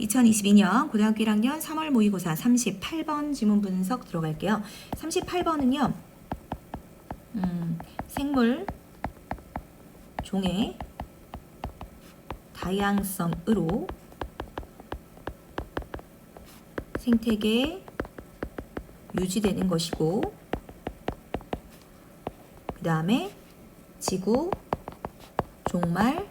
2022년 고등학교 1학년 3월 모의고사 38번 지문 분석 들어갈게요. 38번은요. 생물 종의 다양성으로 생태계 유지되는 것이고, 그 다음에 지구 종말되지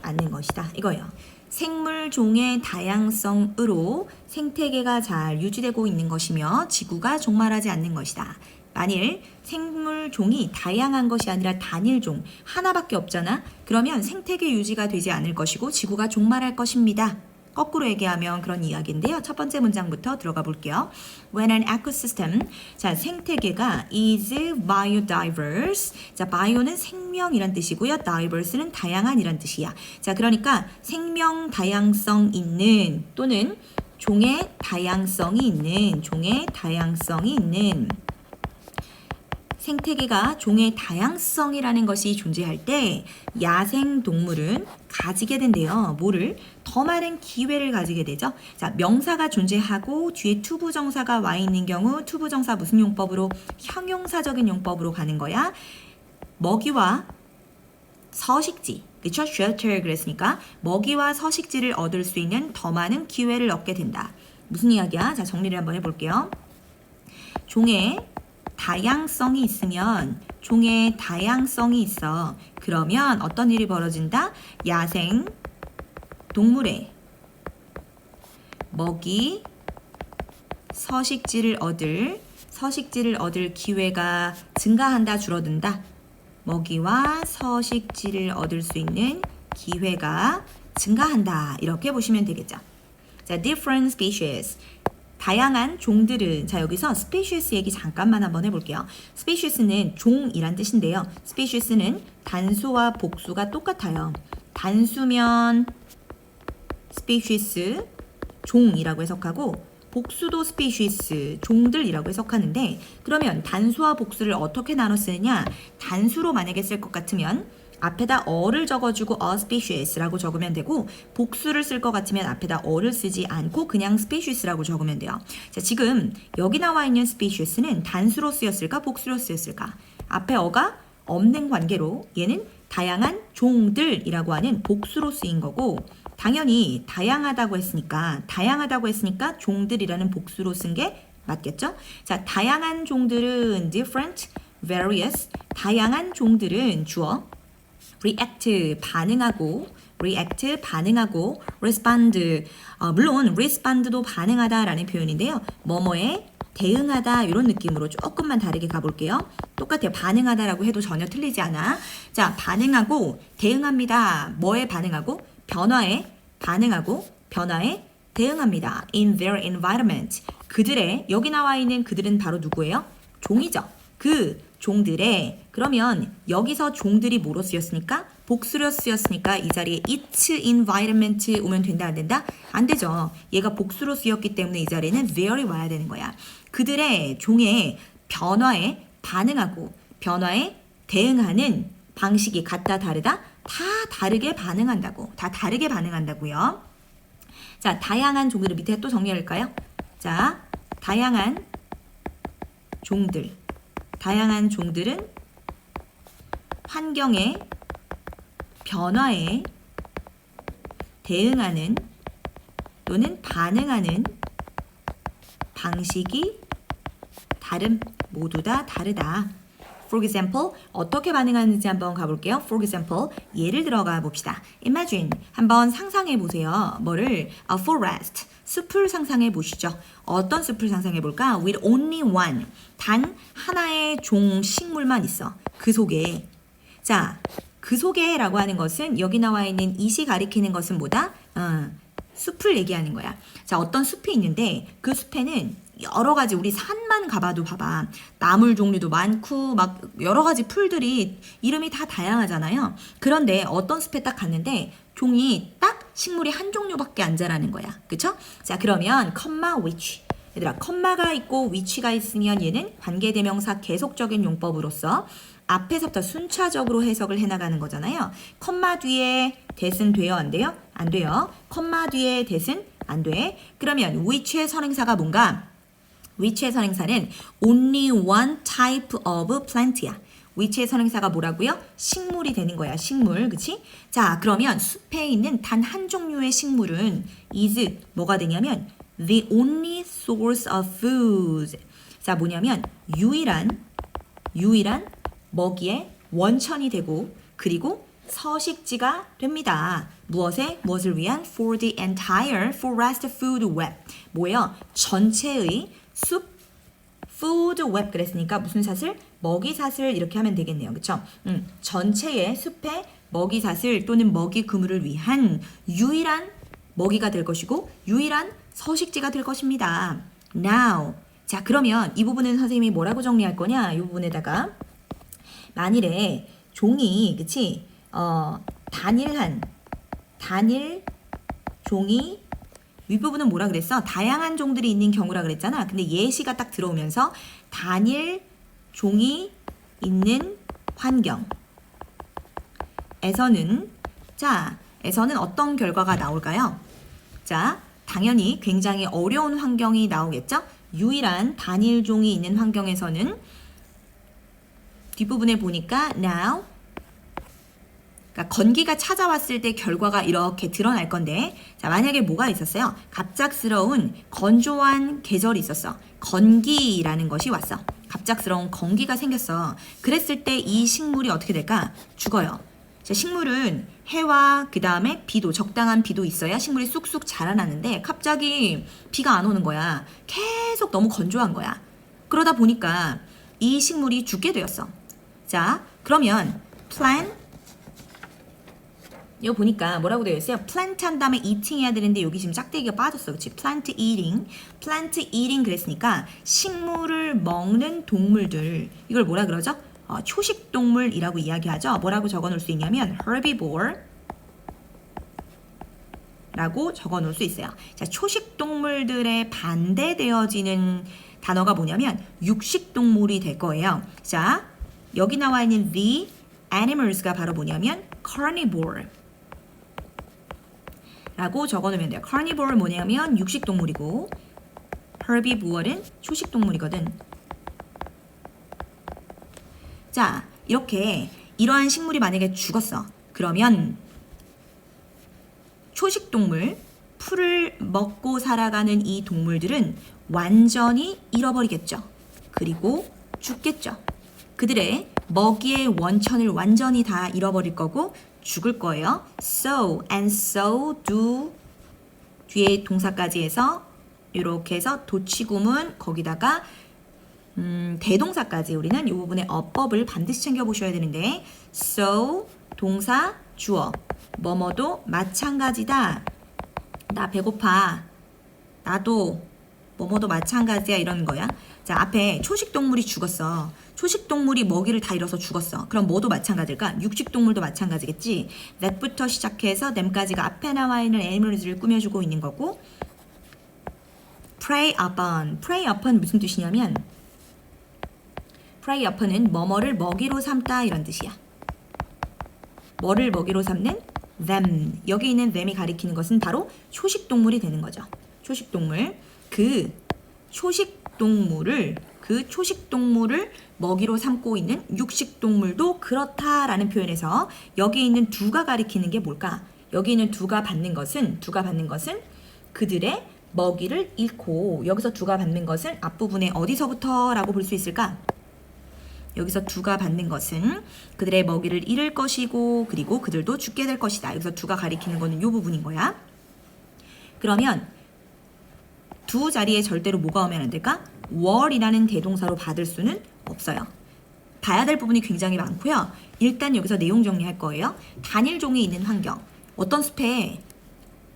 않는 것이다. 이거예요. 생물 종의 다양성으로 생태계가 잘 유지되고 있는 것이며 지구가 종말하지 않는 것이다. 만일 생물 종이 다양한 것이 아니라 단일 종 하나밖에 없잖아. 그러면 생태계 유지가 되지 않을 것이고 지구가 종말할 것입니다. 거꾸로 얘기하면 그런 이야기인데요. 첫 번째 문장부터 들어가 볼게요. When an ecosystem, 자, 생태계가 is biodiverse. 자, bio는 생명이란 뜻이고요. diverse는 다양한이란 뜻이야. 자, 그러니까 생명 다양성 있는 또는 종의 다양성이 있는 생태계가 종의 다양성이라는 것이 존재할 때 야생 동물은 가지게 된대요. 뭐를? 더 많은 기회를 가지게 되죠. 자, 명사가 존재하고 뒤에 투부정사가 와 있는 경우 투부정사 무슨 용법으로? 형용사적인 용법으로 가는 거야. 먹이와 서식지, 그쵸? shelter 그랬으니까 먹이와 서식지를 얻을 수 있는 더 많은 기회를 얻게 된다. 무슨 이야기야? 자, 정리를 한번 해볼게요. 종의 다양성이 있으면 종의 다양성이 있어. 그러면 어떤 일이 벌어진다? 야생 동물의 먹이 서식지를 얻을 기회가 증가한다, 줄어든다. 먹이와 서식지를 얻을 수 있는 기회가 증가한다. 이렇게 보시면 되겠죠. 자, different species. 다양한 종들은, 자, 여기서 species 얘기 잠깐만 한번 해볼게요. species는 종이란 뜻인데요. species는 단수와 복수가 똑같아요. 단수면 species, 종이라고 해석하고, 복수도 species, 종들이라고 해석하는데, 그러면 단수와 복수를 어떻게 나눠 쓰느냐? 단수로 만약에 쓸 것 같으면 앞에다 어를 적어주고 a species라고 적으면 되고, 복수를 쓸 것 같으면 앞에다 어를 쓰지 않고 그냥 species라고 적으면 돼요. 자, 지금 여기 나와 있는 species는 단수로 쓰였을까? 복수로 쓰였을까? 앞에 어가 없는 관계로 얘는 다양한 종들이라고 하는 복수로 쓰인 거고, 당연히 다양하다고 했으니까 종들이라는 복수로 쓴 게 맞겠죠? 자, 다양한 종들은 different, various, 다양한 종들은 주어 react 반응하고 respond 물론 respond도 반응하다라는 표현인데요. 뭐뭐에 대응하다 이런 느낌으로 조금만 다르게 가볼게요. 똑같아요. 반응하다라고 해도 전혀 틀리지 않아. 자, 반응하고 대응합니다. 뭐에 반응하고? 변화에 대응합니다. In their environment. 그들의, 여기 나와 있는 그들은 바로 누구예요? 종이죠. 그 종들의, 그러면 여기서 종들이 뭐로 쓰였습니까? 복수로 쓰였으니까 이 자리에 its environment 오면 된다, 안 된다? 안 되죠. 얘가 복수로 쓰였기 때문에 이 자리에는 there이 와야 되는 거야. 그들의 종의 변화에 반응하고 변화에 대응하는 방식이 같다, 다르다? 다 다르게 반응한다고요. 자, 다양한 종들을 밑에 또 정리할까요? 자, 다양한 종들은 환경의 변화에 대응하는 또는 반응하는 방식이 모두 다 다르다. For example, 어떻게 반응하는지 한번 가볼게요. For example, 예를 들어가 봅시다. Imagine, 한번 상상해 보세요. 뭐를? A forest, 숲을 상상해 보시죠. 어떤 숲을 상상해 볼까? With only one, 단 하나의 종 식물만 있어. 그 속에. 자, 그 속에라고 하는 것은 여기 나와 있는 it이 가리키는 것은 뭐다? 숲을 얘기하는 거야. 자, 어떤 숲이 있는데 그 숲에는 여러 가지, 우리 산만 가봐도 봐봐. 나물 종류도 많고 막 여러 가지 풀들이 이름이 다 다양하잖아요. 그런데 어떤 숲에 딱 갔는데 식물이 한 종류밖에 안 자라는 거야. 그쵸? 자, 그러면 which. 얘들아, 컴마가 있고 which가 있으면 얘는 관계대명사 계속적인 용법으로서 앞에서부터 순차적으로 해석을 해나가는 거잖아요. 컴마 뒤에 that은 돼요, 안 돼요? 안 돼요. 콤마 뒤에 that은 안 돼. 그러면 which의 선행사가 뭔가? which의 선행사는 only one type of plant야. which의 선행사가 뭐라고요? 식물이 되는 거야. 식물. 그치? 자, 그러면 숲에 있는 단 한 종류의 식물은 is 뭐가 되냐면 the only source of food. 자, 뭐냐면 유일한 먹이의 원천이 되고 그리고 서식지가 됩니다. 무엇을 위한? For the entire forest food web. 뭐예요? 전체의 숲 food web 그랬으니까 무슨 사슬? 먹이사슬 이렇게 하면 되겠네요. 그쵸? 전체의 숲의 먹이사슬 또는 먹이 그물을 위한 유일한 먹이가 될 것이고 유일한 서식지가 될 것입니다. Now. 자, 그러면 이 부분은 선생님이 뭐라고 정리할 거냐? 이 부분에다가 만일에 종이, 그치? 단일 종이 윗부분은 뭐라 그랬어? 다양한 종들이 있는 경우라 그랬잖아. 근데 예시가 딱 들어오면서 단일 종이 있는 환경에서는 에서는 어떤 결과가 나올까요? 자, 당연히 굉장히 어려운 환경이 나오겠죠? 유일한 단일 종이 있는 환경에서는 뒷부분에 보니까 now 그러니까 건기가 찾아왔을 때 결과가 이렇게 드러날 건데 자, 만약에 뭐가 있었어요? 갑작스러운 건조한 계절이 있었어. 건기라는 것이 왔어. 갑작스러운 건기가 생겼어. 그랬을 때 이 식물이 어떻게 될까? 죽어요. 자, 식물은 해와 그 다음에 비도 적당한 비도 있어야 식물이 쑥쑥 자라나는데 갑자기 비가 안 오는 거야. 계속 너무 건조한 거야. 그러다 보니까 이 식물이 죽게 되었어. 자, 그러면 이거 보니까 뭐라고 되어 있어요? plant 한 다음에 eating 해야 되는데 여기 지금 짝대기가 빠졌어. 그치? plant eating 그랬으니까 식물을 먹는 동물들 이걸 뭐라 그러죠? 초식동물이라고 이야기하죠. 뭐라고 적어놓을 수 있냐면 herbivore 라고 적어놓을 수 있어요. 자, 초식동물들에 반대되어지는 단어가 뭐냐면 육식동물이 될 거예요. 자, 여기 나와 있는 the animals가 바로 뭐냐면 carnivore 라고 적어놓으면 돼요. carnivore 뭐냐면 육식동물이고 herbivore는 초식동물이거든. 자, 이렇게 이러한 식물이 만약에 죽었어. 그러면 초식동물, 풀을 먹고 살아가는 이 동물들은 완전히 잃어버리겠죠. 그리고 죽겠죠. 그들의 먹이의 원천을 완전히 다 잃어버릴 거고 죽을 거예요. So and so do 뒤에 동사까지 해서 이렇게 해서 도치구문 거기다가 대동사까지 우리는 이 부분에 어법을 반드시 챙겨보셔야 되는데 so 동사 주어 뭐뭐도 마찬가지다. 나 배고파. 나도 뭐뭐도 마찬가지야 이런 거야. 자, 앞에 초식동물이 죽었어. 초식동물이 먹이를 다 잃어서 죽었어. 그럼 뭐도 마찬가지일까? 육식동물도 마찬가지겠지. that부터 시작해서 them까지가 앞에 나와 있는 animals를 꾸며주고 있는 거고 prey upon 무슨 뜻이냐면 prey upon은 뭐뭐를 먹이로 삼다 이런 뜻이야. 뭐를 먹이로 삼는? them. 여기 있는 them이 가리키는 것은 바로 초식동물이 되는 거죠. 초식동물. 그 초식동물을 먹이로 삼고 있는 육식동물도 그렇다라는 표현에서 여기 있는 두가 가리키는 게 뭘까? 여기 있는 두가 받는 것은 그들의 먹이를 잃고 여기서 두가 받는 것은 앞부분에 어디서부터라고 볼 수 있을까? 여기서 두가 받는 것은 그들의 먹이를 잃을 것이고 그리고 그들도 죽게 될 것이다. 여기서 두가 가리키는 거는 이 부분인 거야. 그러면 두 자리에 절대로 뭐가 오면 안 될까? were이라는 대동사로 받을 수는 없어요. 봐야 될 부분이 굉장히 많고요. 일단 여기서 내용 정리할 거예요. 단일 종이 있는 환경. 어떤 숲에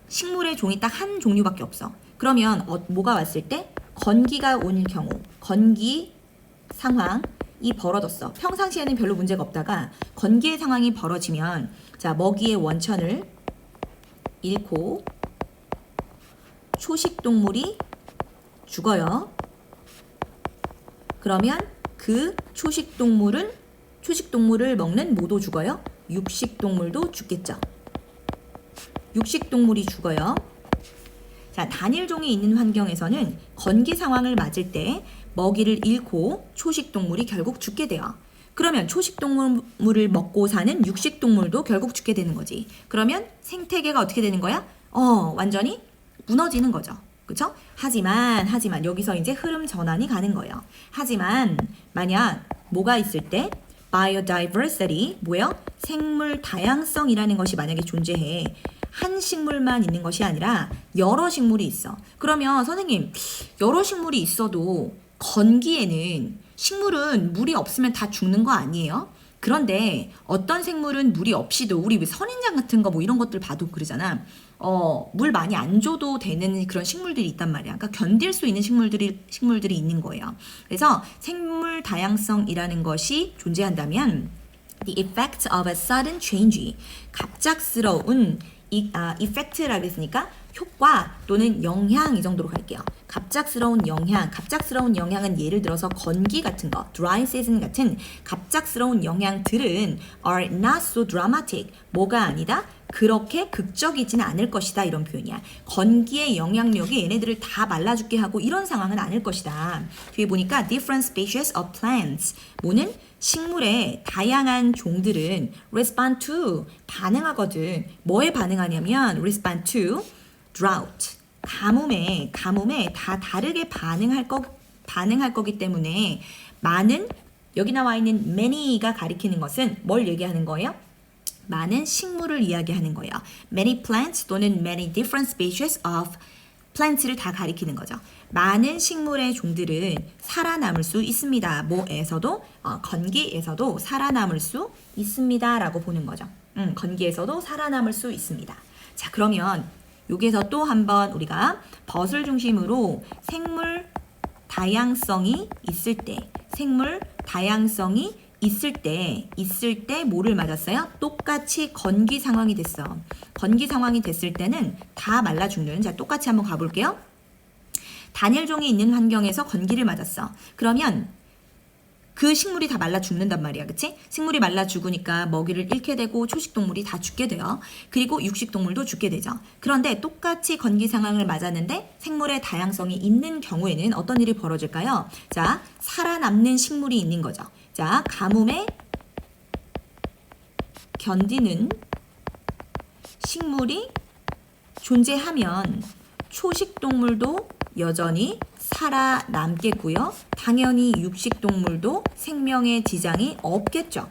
식물의 종이 딱 한 종류밖에 없어. 그러면 뭐가 왔을 때? 건기가 온 경우. 건기 상황이 벌어졌어. 평상시에는 별로 문제가 없다가 건기의 상황이 벌어지면 자, 먹이의 원천을 잃고 초식동물이 죽어요. 그러면 그 초식동물을 먹는 뭐도 죽어요? 육식동물도 죽겠죠. 육식 동물이 죽어요. 자, 단일종이 있는 환경에서는 건기 상황을 맞을 때 먹이를 잃고 초식 동물이 결국 죽게 돼요. 그러면 초식 동물을 먹고 사는 육식 동물도 결국 죽게 되는 거지. 그러면 생태계가 어떻게 되는 거야? 완전히 무너지는 거죠. 그쵸? 하지만 여기서 이제 흐름 전환이 가는 거예요. 하지만 만약 뭐가 있을 때 biodiversity 뭐예요? 생물 다양성이라는 것이 만약에 존재해. 한 식물만 있는 것이 아니라 여러 식물이 있어. 그러면 선생님, 여러 식물이 있어도 건기에는 식물은 물이 없으면 다 죽는 거 아니에요? 그런데 어떤 생물은 물이 없이도 우리 선인장 같은 거 뭐 이런 것들 봐도 그러잖아. 물 많이 안 줘도 되는 그런 식물들이 있단 말이야. 그러니까 견딜 수 있는 식물들이 있는 거예요. 그래서 생물 다양성이라는 것이 존재한다면 the effect of a sudden change 갑작스러운 effect라고 했으니까 효과 또는 영향 이 정도로 갈게요. 갑작스러운 영향은 예를 들어서 건기 같은 거, dry season 같은 갑작스러운 영향들은 are not so dramatic. 뭐가 아니다? 그렇게 극적이지는 않을 것이다. 이런 표현이야. 건기의 영향력이 얘네들을 다 말라 죽게 하고 이런 상황은 아닐 것이다. 뒤에 보니까 different species of plants. 뭐는 식물의 다양한 종들은 respond to 반응하거든. 뭐에 반응하냐면 respond to drought. 가뭄에 다 다르게 반응할 거기 때문에 많은 여기 나와 있는 many가 가리키는 것은 뭘 얘기하는 거예요? 많은 식물을 이야기하는 거예요. Many plants 또는 many different species of plants를 다 가리키는 거죠. 많은 식물의 종들은 살아남을 수 있습니다. 뭐에서도 건기에서도 살아남을 수 있습니다. 라고 보는 거죠. 건기에서도 살아남을 수 있습니다. 자, 그러면 여기서 또 한번 우리가 벗을 중심으로 생물 다양성이 있을 때 뭐를 맞았어요? 똑같이 건기 상황이 됐어. 건기 상황이 됐을 때는 다 말라 죽는. 자, 똑같이 한번 가볼게요. 단일종이 있는 환경에서 건기를 맞았어. 그러면 그 식물이 다 말라 죽는단 말이야. 그치? 식물이 말라 죽으니까 먹이를 잃게 되고 초식동물이 다 죽게 돼요. 그리고 육식동물도 죽게 되죠. 그런데 똑같이 건기 상황을 맞았는데 생물의 다양성이 있는 경우에는 어떤 일이 벌어질까요? 자, 살아남는 식물이 있는 거죠. 자, 가뭄에 견디는 식물이 존재하면 초식동물도 여전히 살아남겠고요. 당연히 육식동물도 생명에 지장이 없겠죠.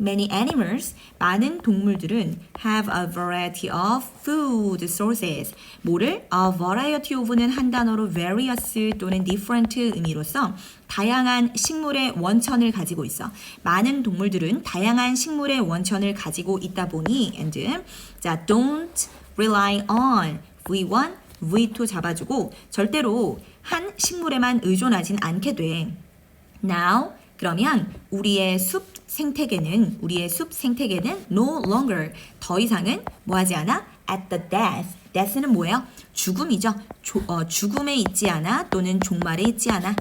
Many animals, 많은 동물들은 have a variety of food sources. 뭐를? A variety of는 한 단어로 various 또는 different 의미로서 다양한 식물의 원천을 가지고 있어. 많은 동물들은 다양한 식물의 원천을 가지고 있다 보니 and 자, don't rely on V1, V2 잡아주고 절대로 한 식물에만 의존하진 않게 돼. Now, 그러면 우리의 숲 생태계는 no longer 더 이상은 뭐하지 않아? At the death. death는 뭐예요? 죽음이죠. 죽음에 있지 않아 또는 종말에 있지 않아.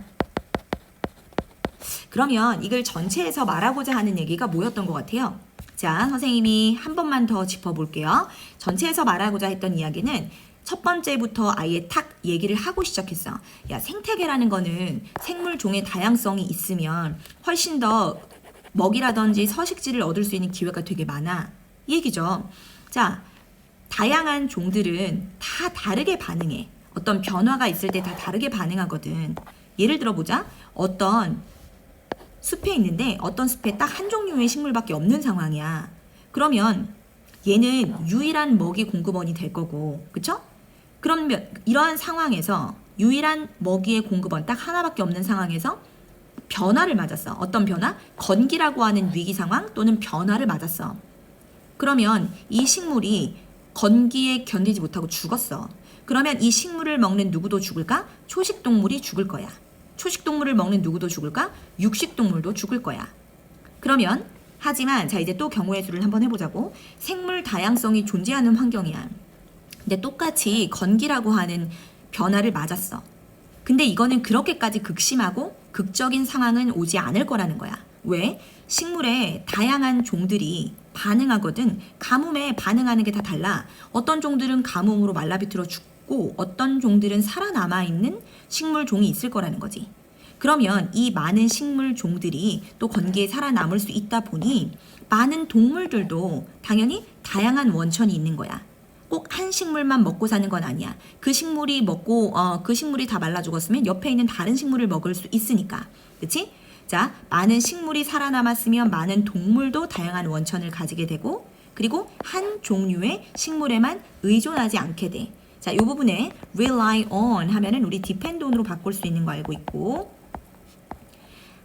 그러면 이걸 전체에서 말하고자 하는 얘기가 뭐였던 것 같아요? 자, 선생님이 한 번만 더 짚어볼게요. 전체에서 말하고자 했던 이야기는 첫 번째부터 아예 탁 얘기를 하고 시작했어. 야, 생태계라는 거는 생물 종의 다양성이 있으면 훨씬 더 먹이라든지 서식지를 얻을 수 있는 기회가 되게 많아. 이 얘기죠. 자, 다양한 종들은 다 다르게 반응해. 어떤 변화가 있을 때 다 다르게 반응하거든. 예를 들어보자. 어떤 숲에 있는데 어떤 숲에 딱 한 종류의 식물밖에 없는 상황이야. 그러면 얘는 유일한 먹이 공급원이 될 거고, 그쵸? 그러면 이러한 상황에서 유일한 먹이의 공급원 딱 하나밖에 없는 상황에서 변화를 맞았어. 어떤 변화? 건기라고 하는 위기 상황 또는 변화를 맞았어. 그러면 이 식물이 건기에 견디지 못하고 죽었어. 그러면 이 식물을 먹는 누구도 죽을까? 초식동물이 죽을 거야. 초식동물을 먹는 누구도 죽을까? 육식동물도 죽을 거야. 그러면 하지만 자, 이제 또 경우의 수를 한번 해보자고. 생물 다양성이 존재하는 환경이야. 근데 똑같이 건기라고 하는 변화를 맞았어. 근데 이거는 그렇게까지 극심하고 극적인 상황은 오지 않을 거라는 거야. 왜? 식물의 다양한 종들이 반응하거든. 가뭄에 반응하는 게 다 달라. 어떤 종들은 가뭄으로 말라비틀어 죽고 어떤 종들은 살아남아 있는 식물 종이 있을 거라는 거지. 그러면 이 많은 식물 종들이 또 건기에 살아남을 수 있다 보니 많은 동물들도 당연히 다양한 원천이 있는 거야. 꼭 한 식물만 먹고 사는 건 아니야. 그 식물이 다 말라 죽었으면 옆에 있는 다른 식물을 먹을 수 있으니까. 그치? 자, 많은 식물이 살아남았으면 많은 동물도 다양한 원천을 가지게 되고, 그리고 한 종류의 식물에만 의존하지 않게 돼. 자, 이 부분에 rely on 하면은 우리 depend on으로 바꿀 수 있는 거 알고 있고,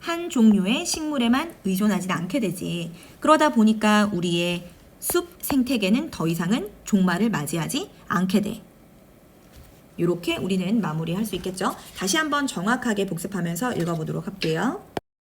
한 종류의 식물에만 의존하지 않게 되지. 그러다 보니까 우리의 숲 생태계는 더 이상은 종말을 맞이하지 않게 돼. 이렇게 우리는 마무리할 수 있겠죠? 다시 한번 정확하게 복습하면서 읽어보도록 할게요.